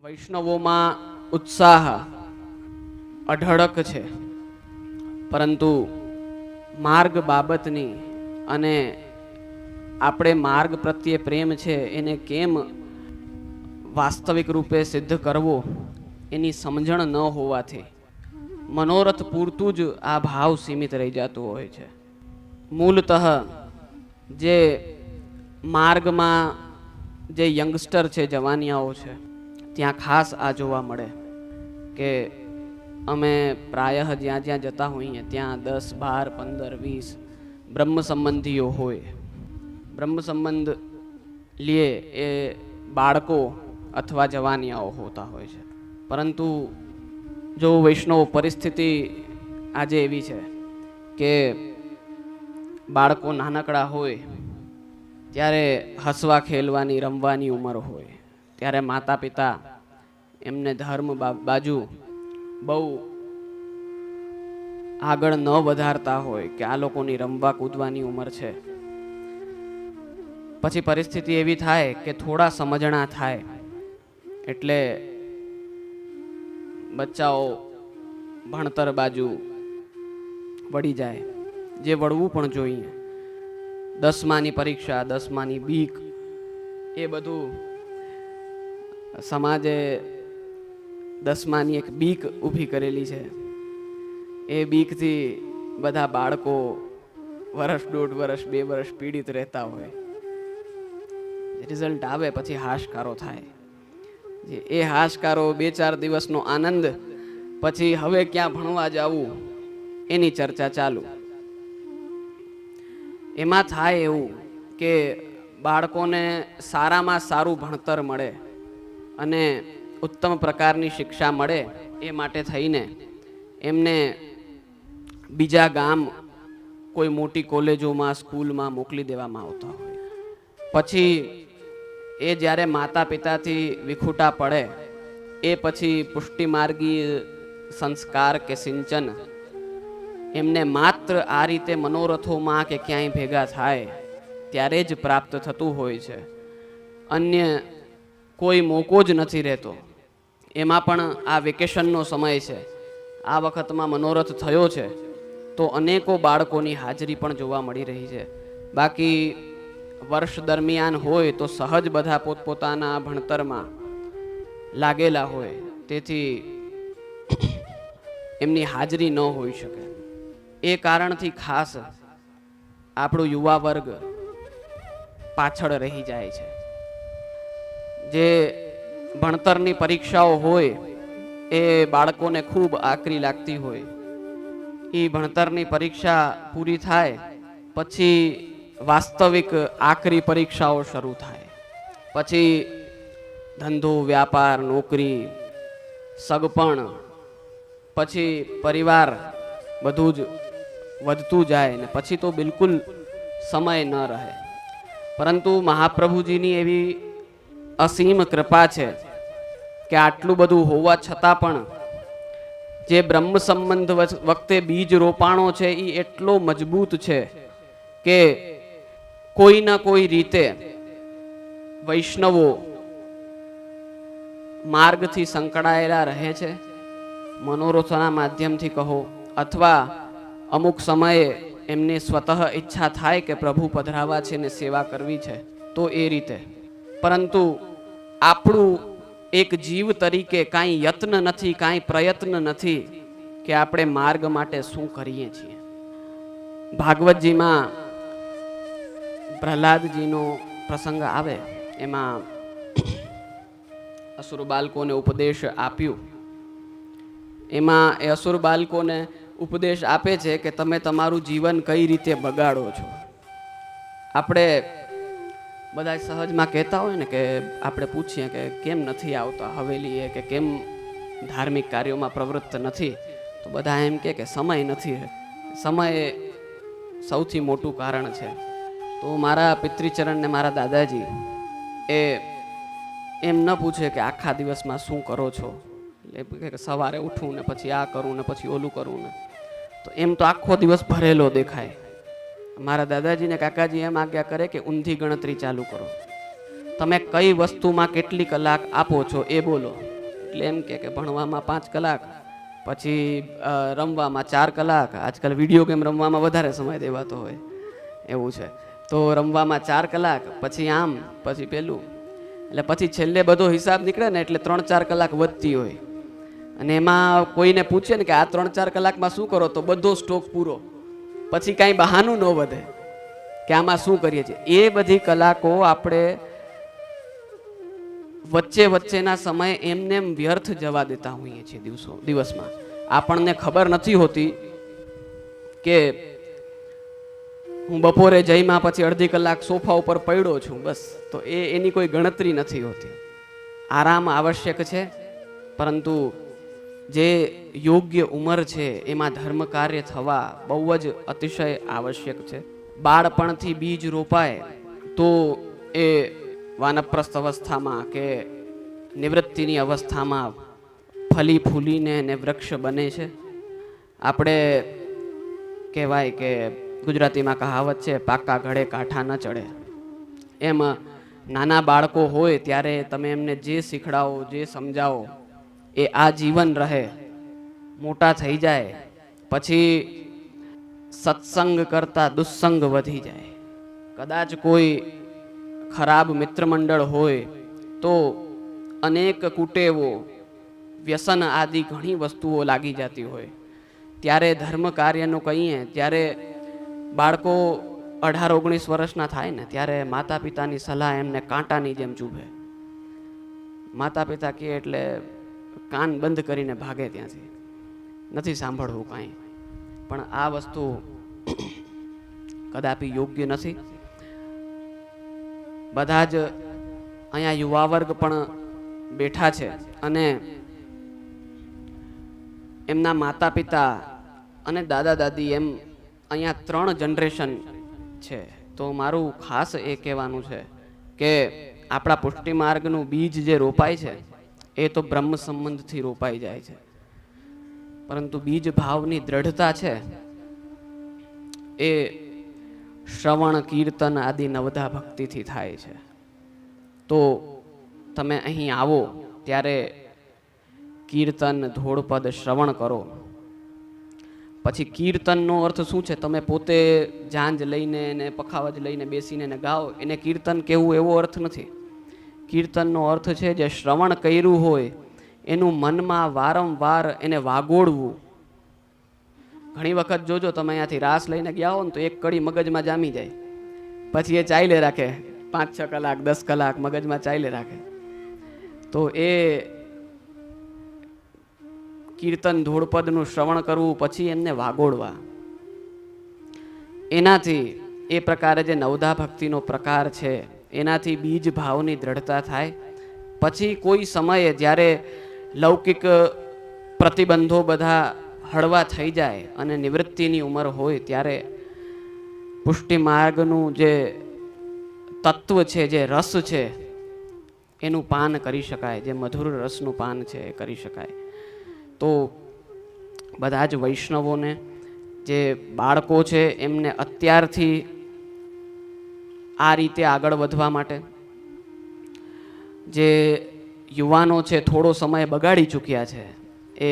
વૈષ્ણવોમાં ઉત્સાહ અઢળક છે, પરંતુ માર્ગ બાબતની અને આપણે માર્ગ પ્રત્યે પ્રેમ છે એને કેમ વાસ્તવિક રૂપે સિદ્ધ કરવો એની સમજણ ન હોવાથી મનોરથ પૂરતું જ આ ભાવ સીમિત રહી જતું હોય છે. મૂળતઃ જે માર્ગમાં જે યંગસ્ટર છે, જવાનિયાઓ છે, ત્યાં ખાસ આ જોવા મળે કે અમે પ્રાયઃ જ્યાં જ્યાં જતા હોઈએ ત્યાં 10, 12, 15, 20 બ્રહ્મ સંબંધીઓ હોય. બ્રહ્મ સંબંધ લે એ બાળકો અથવા જવાનિયાઓ હોતા હોય છે. પરંતુ જો વૈષ્ણવ પરિસ્થિતિ આજે એવી છે કે બાળકો નાનકડા હોય ત્યારે હસવા ખેલવાની રમવાની ઉંમર હોય, ત્યારે માતા પિતા એમને ધર્મ બાજુ બહુ આગળ ન વધારતા હોય કે આ લોકોની રમવા કૂદવાની ઉંમર છે. પછી પરિસ્થિતિ એવી થાય કે થોડા સમજણા થાય એટલે બચ્ચાઓ ભણતર બાજુ વળી જાય, જે વળવું પણ જોઈએ. 10માની પરીક્ષા, 10માની બીક, એ બધું સમાજે 10માની એક બીક ઊભી કરેલી છે. એ બીકથી બધા બાળકો વર્ષ, 1.5 વર્ષ, 2 વર્ષ પીડિત રહેતા હોય. રિઝલ્ટ આવે પછી હાશકારો થાય. એ હાશકારો 2-4 દિવસનો આનંદ, પછી હવે ક્યાં ભણવા જવું એની ચર્ચા ચાલુ. એમાં થાય એવું કે બાળકોને સારામાં સારું ભણતર મળે અને ઉત્તમ પ્રકારની શિક્ષા મળે એ માટે થઈને એમને બીજા ગામ કોઈ મોટી કોલેજોમાં, સ્કૂલમાં મોકલી દેવામાં આવતા હોય. પછી એ જ્યારે માતા પિતાથી વિખૂટા પડે એ પછી પુષ્ટિમાર્ગી સંસ્કાર કે સિંચન એમને માત્ર આ રીતે મનોરથોમાં કે ક્યાંય ભેગા થાય ત્યારે જ પ્રાપ્ત થતું હોય છે. અન્ય કોઈ મોકો જ નથી રહેતો. એમાં પણ આ વેકેશનનો સમય છે, આ વખતમાં મનોરથ થયો છે તો અનેકો બાળકોની હાજરી પણ જોવા મળી રહી છે. બાકી વર્ષ દરમિયાન હોય તો સહજ બધા પોતપોતાના ભણતરમાં લાગેલા હોય, તેથી એમની હાજરી ન હોઈ શકે. એ કારણથી ખાસ આપણું યુવા વર્ગ પાછળ રહી જાય છે. જે ભણતરની પરીક્ષાઓ હોય એ બાળકોને ખૂબ આકરી લાગતી હોય, એ ભણતરની પરીક્ષા પૂરી થાય પછી વાસ્તવિક આકરી પરીક્ષાઓ શરૂ થાય. પછી ધંધો, વ્યાપાર, નોકરી, સગપણ, પછી પરિવાર બધું જ વધતું જાય ને પછી તો બિલકુલ સમય ન રહે. પરંતુ મહાપ્રભુજીની એવી અસીમ કૃપા છે કે આટલું બધું હોવા છતાં પણ જે બ્રહ્મ સંબંધ વખતે બીજ રોપાણો છે એ એટલો મજબૂત છે કે કોઈ ના કોઈ રીતે વૈષ્ણવો માર્ગથી સંકળાયેલા રહે છે. મનોરથના માધ્યમથી કહો અથવા અમુક સમયે એમની સ્વતઃ ઈચ્છા થાય કે પ્રભુ પધરાવા છે ને સેવા કરવી છે તો એ રીતે. પરંતુ આપણું એક જીવ તરીકે કાંઈ યત્ન નથી, કાંઈ પ્રયત્ન નથી કે આપણે માર્ગ માટે શું કરીએ છીએ. ભાગવતજીમાં પ્રહલાદજીનો પ્રસંગ આવે, એમાં અસુર બાળકોને ઉપદેશ આપ્યું. એમાં એ અસુર બાળકોને ઉપદેશ આપે છે કે તમે તમારું જીવન કઈ રીતે બગાડો છો. આપણે બધા સહજમાં કહેતા હોય ને કે આપણે પૂછીએ કે કેમ નથી આવતા હવેલીએ કે કેમ ધાર્મિક કાર્યોમાં પ્રવૃત્ત નથી, તો બધા એમ કે સમય નથી. સમય સૌથી મોટું કારણ છે. તો મારા પિતૃચરણ ને મારા દાદાજી એ એમ ન પૂછે કે આખા દિવસમાં શું કરો છો, એટલે સવારે ઉઠું ને પછી આ કરું ને પછી ઓલું કરું ને, તો એમ તો આખો દિવસ ભરેલો દેખાય. મારા દાદાજી ને કાકાજી એમ આજ્ઞા કરે કે ઊંધી ગણતરી ચાલુ કરો, તમે કઈ વસ્તુમાં કેટલી કલાક આપો છો એ બોલો. એટલે એમ કે ભણવામાં 5 કલાક, પછી રમવામાં 4 કલાક. આજકાલ વિડીયો ગેમ રમવામાં વધારે સમય દેવાતો હોય એવું છે, તો રમવામાં 4 કલાક, પછી આમ, પછી પેલું, એટલે પછી છેલ્લે બધો હિસાબ નીકળે ને એટલે 3-4 કલાક વધતી હોય. અને એમાં કોઈને પૂછે ને કે આ 3-4 કલાકમાં શું કરો, તો બધો સ્ટોક પૂરો, પછી કાંઈ બહાનું ન વધે કે આમાં શું કરીએ છીએ. એ બધી કલાકો આપણે વચ્ચેના સમય એમને એમ વ્યર્થ જવા દેતા હોઈએ છીએ દિવસમાં. આપણને ખબર નથી હોતી કે હું બપોરે જઈમાં પછી અડધી કલાક સોફા ઉપર પડ્યો છું, બસ. તો એની કોઈ ગણતરી નથી હોતી. આરામ આવશ્યક છે, પરંતુ જે યોગ્ય ઉંમર છે એમાં ધર્મ કાર્ય થવા બહુ જ અતિશય આવશ્યક છે. બાળપણથી બીજ રોપાય તો એ વાનપ્રસ્થ અવસ્થામાં કે નિવૃત્તિની અવસ્થામાં ફલી ફૂલીને ને વૃક્ષ બને છે. આપણે કહેવાય કે ગુજરાતીમાં કહાવત છે, પાકા ઘડે કાંઠા ન ચડે. એમ નાના બાળકો હોય ત્યારે તમે એમને જે શીખડાવો, જે સમજાવો એ આજીવન રહે. મોટા થઈ જાય પછી સત્સંગ કરતા દુસ્સંગ વધી જાય. કદાચ કોઈ ખરાબ મિત્ર મંડળ હોય તો અનેક કુટેવો, વ્યસન આદિ ઘણી વસ્તુઓ લાગી જતી હોય. ત્યારે ધર્મ કાર્યનું કહીએ ત્યારે બાળકો 18-19 વર્ષના થાય ને ત્યારે માતા પિતાની સલાહ એમને કાંટાની જેમ ચૂભે. માતા પિતા કહે એટલે કાન બંધ કરીને ભાગે ત્યાંથી, નથી સાંભળવું કાંઈ. પણ આ વસ્તુ કદાપી યોગ્ય નથી. બધા જ અહીંયા યુવા વર્ગ પણ બેઠા છે અને એમના માતા પિતા અને દાદા દાદી એમ અહીંયા 3 જનરેશન છે. તો મારું ખાસ એ કહેવાનું છે કે આપણા પુષ્ટિ માર્ગનું બીજ જે રોપાય છે એ તો બ્રહ્મ સંબંધથી રોપાઈ જાય છે, પરંતુ બીજ ભાવની દ્રઢતા છે એ શ્રવણ, કીર્તન આદિ નવધા ભક્તિથી થાય છે. તો તમે અહીં આવો ત્યારે કીર્તન, ધોળપદ શ્રવણ કરો. પછી કીર્તનનો અર્થ શું છે? તમે પોતે ઝાંઝ લઈને ને પખાવજ લઈને બેસીને ને ગાઓ, એને કીર્તન કહેવું એવો અર્થ નથી. કીર્તનનો અર્થ છે જે શ્રવણ કર્યું હોય એનું મનમાં વારંવાર એને વાગોળવું. ઘણી વખત જોજો તમે અહીંયાથી રાસ લઈને ગયા હો ને તો એક કડી મગજમાં જામી જાય, પછી એ ચાલે રાખે 5-6 કલાક 10 કલાક મગજમાં ચાલે રાખે. તો એ કીર્તન ધોળપદનું શ્રવણ કરવું, પછી એમને વાગોળવા. એનાથી એ પ્રકારે જે નવધા ભક્તિનો પ્રકાર છે એનાથી બીજ ભાવની દ્રઢતા થાય. પછી કોઈ સમયે જ્યારે લૌકિક પ્રતિબંધો બધા હળવા થઈ જાય અને નિવૃત્તિની ઉંમર હોય ત્યારે પુષ્ટિ માર્ગનું જે તત્વ છે, જે રસ છે એનું પાન કરી શકાય, જે મધુર રસનું પાન છે એ કરી શકાય. તો બધા જ વૈષ્ણવોને, જે બાળકો છે એમને અત્યારથી આ રીતે આગળ વધવા માટે, જે યુવાનો છે થોડો સમય બગાડી ચૂક્યા છે એ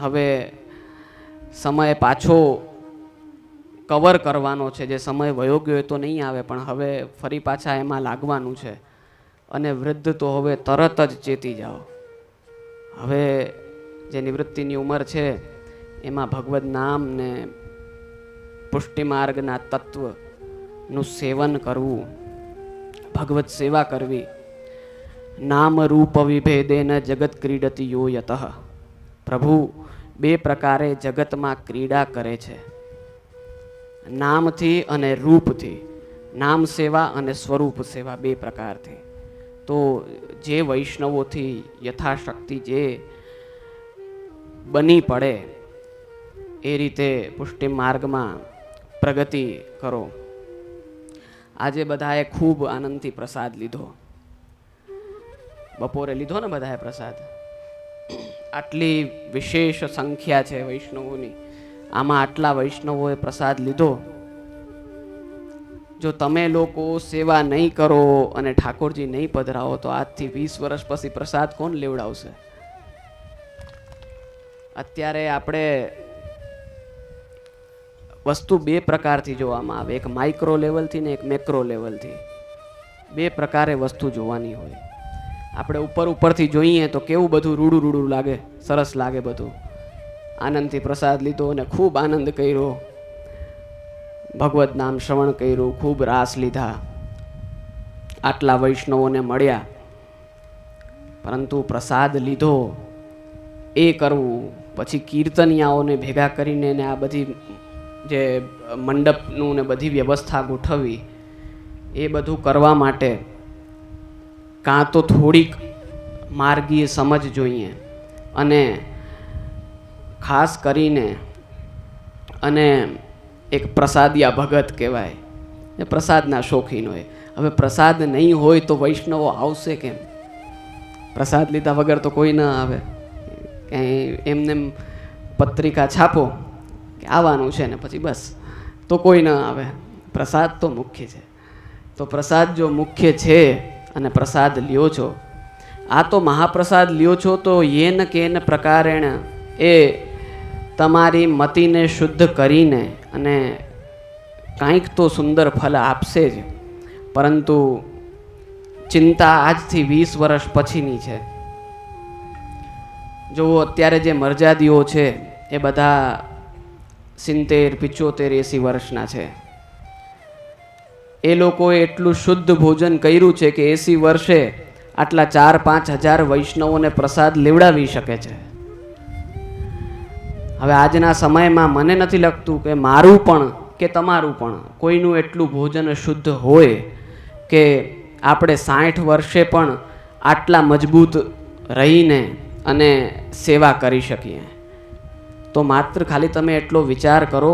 હવે સમય પાછો કવર કરવાનો છે. જે સમય વયો ગયો તો નહીં આવે, પણ હવે ફરી પાછા એમાં લાગવાનું છે. અને વૃદ્ધ તો હવે તરત જ ચેતી જાઓ. હવે જે નિવૃત્તિની ઉંમર છે એમાં ભગવદ નામ ને પુષ્ટિ માર્ગના તત્વનું સેવન કરવું, ભગવત સેવા કરવી. નામ રૂપ વિભેદેન જગત ક્રીડતી યો યતઃ. પ્રભુ 2 પ્રકારે જગતમાં ક્રીડા કરે છે, નામથી અને રૂપથી. નામ સેવા અને સ્વરૂપ સેવા 2 પ્રકારથી. તો જે વૈષ્ણવોથી યથાશક્તિ જે બની પડે એ રીતે પુષ્ટિ માર્ગમાં પ્રગતિ કરો. આજે બધાએ ખૂબ આનંદથી પ્રસાદ લીધો. બપોરે લીધો ને બધાએ પ્રસાદ. આટલી વિશેષ સંખ્યા છે વૈષ્ણવોની, આમાં આટલા વૈષ્ણવોએ પ્રસાદ લીધો જો તમે લોકો સેવા નહીં કરો અને ઠાકોરજી નહીં પધરાવો તો આજથી 20 વર્ષ પછી પ્રસાદ કોણ લેવડાવશે? અત્યારે આપણે વસ્તુ બે પ્રકારથી જોવામાં આવે, એક માઇક્રો લેવલથી ને એક મેક્રો લેવલથી. બે પ્રકારે વસ્તુ જોવાની હોય. આપણે ઉપરથી જોઈએ તો કેવું બધું રૂડું લાગે, સરસ લાગે, બધું આનંદથી પ્રસાદ લીધો અને ખૂબ આનંદ કર્યો, ભગવત નામ શ્રવણ કર્યું, ખૂબ રાસ લીધા, આટલા વૈષ્ણવોને મળ્યા. પરંતુ પ્રસાદ લીધો એ કરવું, પછી કીર્તનિયાઓને ભેગા કરીને ને આ બધી જે મંડપનું ને બધી વ્યવસ્થા ગોઠવવી, એ બધું કરવા માટે કાં તો થોડીક માર્ગીય સમજ જોઈએ અને ખાસ કરીને અને એક પ્રસાદિયા ભગત કહેવાય, એ પ્રસાદના શોખીન હોય. હવે પ્રસાદ નહીં હોય તો વૈષ્ણવો આવશે કેમ? પ્રસાદ લીધા વગર તો કોઈ ના આવે. ક્યાંય એમને પત્રિકા છાપો કે આવવાનું છે ને પછી બસ, તો કોઈ ના આવે. પ્રસાદ તો મુખ્ય છે. તો પ્રસાદ જો મુખ્ય છે અને પ્રસાદ લ્યો છો, આ તો મહાપ્રસાદ લ્યો છો તો યેન કેન પ્રકારેણ એ તમારી મતિને શુદ્ધ કરીને અને કાંઈક તો સુંદર ફલ આપશે જ. પરંતુ ચિંતા આજથી 20 વર્ષ પછીની છે. જો અત્યારે જે મરજાદીઓ છે એ બધા 70, 75, 80 વર્ષના છે. એ લોકોએ એટલું શુદ્ધ ભોજન કર્યું છે કે 80 વર્ષે આટલા 4-5 હજાર વૈષ્ણવોને પ્રસાદ લેવડાવી શકે છે. હવે આજના સમયમાં મને નથી લાગતું કે મારું પણ કે તમારું પણ કોઈનું એટલું ભોજન શુદ્ધ હોય કે આપણે 60 વર્ષે પણ આટલા મજબૂત રહીને અને સેવા કરી શકીએ. તો માત્ર ખાલી તમે એટલો વિચાર કરો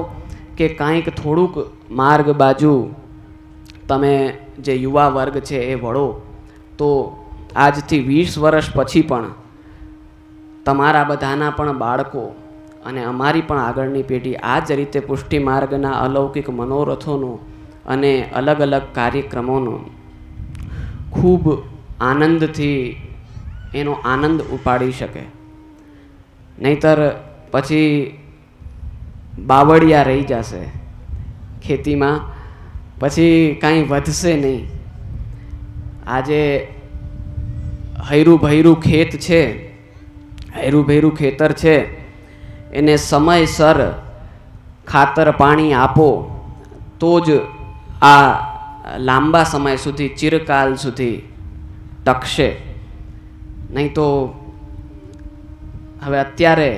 કે કાંઈક થોડુંક માર્ગ બાજુ તમે જે યુવા વર્ગ છે એ વળો, તો આજથી 20 વર્ષ પછી પણ તમારા બધાના પણ બાળકો અને અમારી પણ આગળની પેઢી આ જ રીતે પુષ્ટિ માર્ગના અલૌકિક મનોરથોનો અને અલગ અલગ કાર્યક્રમોનો ખૂબ આનંદથી એનો આનંદ ઉપાડી શકે. નહીતર પછી બાવળિયા રહી જશે ખેતીમાં, પછી કાંઈ વધશે નહીં. આજે હૈરું ભૈરું ખેત છે, હૈરું ભૈરું ખેતર છે, એને સમયસર ખાતર પાણી આપો તો જ આ લાંબા સમય સુધી, ચિરકાલ સુધી ટકશે. નહીં તો હવે અત્યારે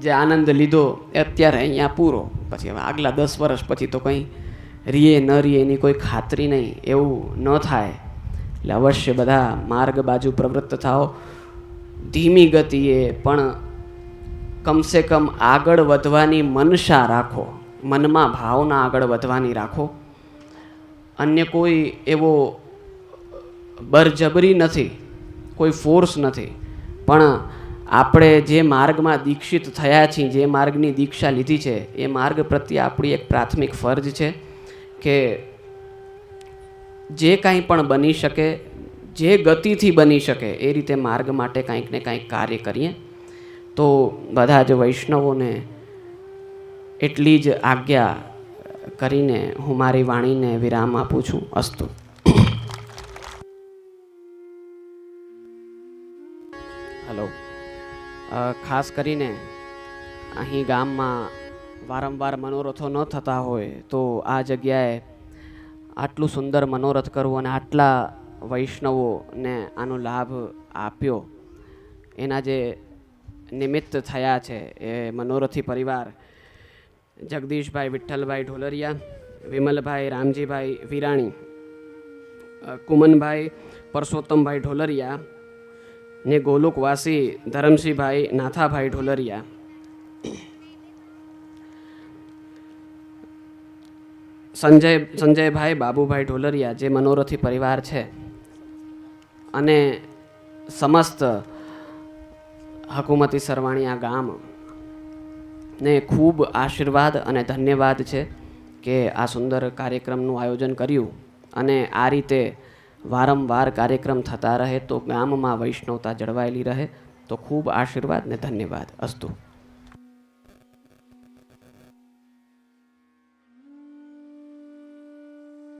જે આનંદ લીધો એ અત્યારે અહીંયા પૂરો, પછી હવે આગલા 10 વર્ષ પછી તો કંઈ રીએ ન રીએ એની કોઈ ખાતરી નહીં. એવું ન થાય. એટલે અવશ્ય બધા માર્ગ બાજુ પ્રવૃત્ત થાઓ, ધીમી ગતિએ પણ કમસે કમ આગળ વધવાની મનસા રાખો, મનમાં ભાવના આગળ વધવાની રાખો. અન્ય કોઈ એવો બરજબરી નથી, કોઈ ફોર્સ નથી, પણ આપણે જે માર્ગમાં દીક્ષિત થયા છીએ, જે માર્ગની દીક્ષા લીધી છે, એ માર્ગ પ્રત્યે આપણી એક પ્રાથમિક ફરજ છે કે જે કાંઈ પણ બની શકે, જે ગતિથી બની શકે એ રીતે માર્ગ માટે કાંઈક ને કાંઈક કાર્ય કરીએ. તો બધા જ વૈષ્ણવોને એટલી જ આજ્ઞા કરીને હું મારી વાણીને વિરામ આપું છું. અસ્તુ. હલો. ખાસ કરીને અહીં ગામમાં વારંવાર મનોરથો ન થતા હોય તો આ જગ્યાએ આટલું સુંદર મનોરથ કરવું અને આટલા વૈષ્ણવોને આનો લાભ આપ્યો, એના જે નિમિત્ત થયા છે એ મનોરથી પરિવાર જગદીશભાઈ વિઠ્ઠલભાઈ ઢોલરિયા, વિમલભાઈ રામજીભાઈ વિરાણી, કુમનભાઈ પરસોત્તમભાઈ ઢોલરિયા ને ગોલુકવાસી ધરમસિંહભાઈ નાથાભાઈ ઢોલરિયા. સંજયભાઈ બાબુભાઈ ઢોલરિયા જે મનોરથી પરિવાર છે, અને સમસ્ત હકુમતી સરવાણિયા ગામ ને ખૂબ આશીર્વાદ અને ધન્યવાદ છે કે આ સુંદર કાર્યક્રમનું આયોજન કર્યું અને આ રીતે વારંવાર કાર્યક્રમ થતા રહે તો ગામમાં વૈષ્ણવતા જળવાયેલી રહે. તો ખૂબ આશીર્વાદ ને ધન્યવાદ. અસ્તુ.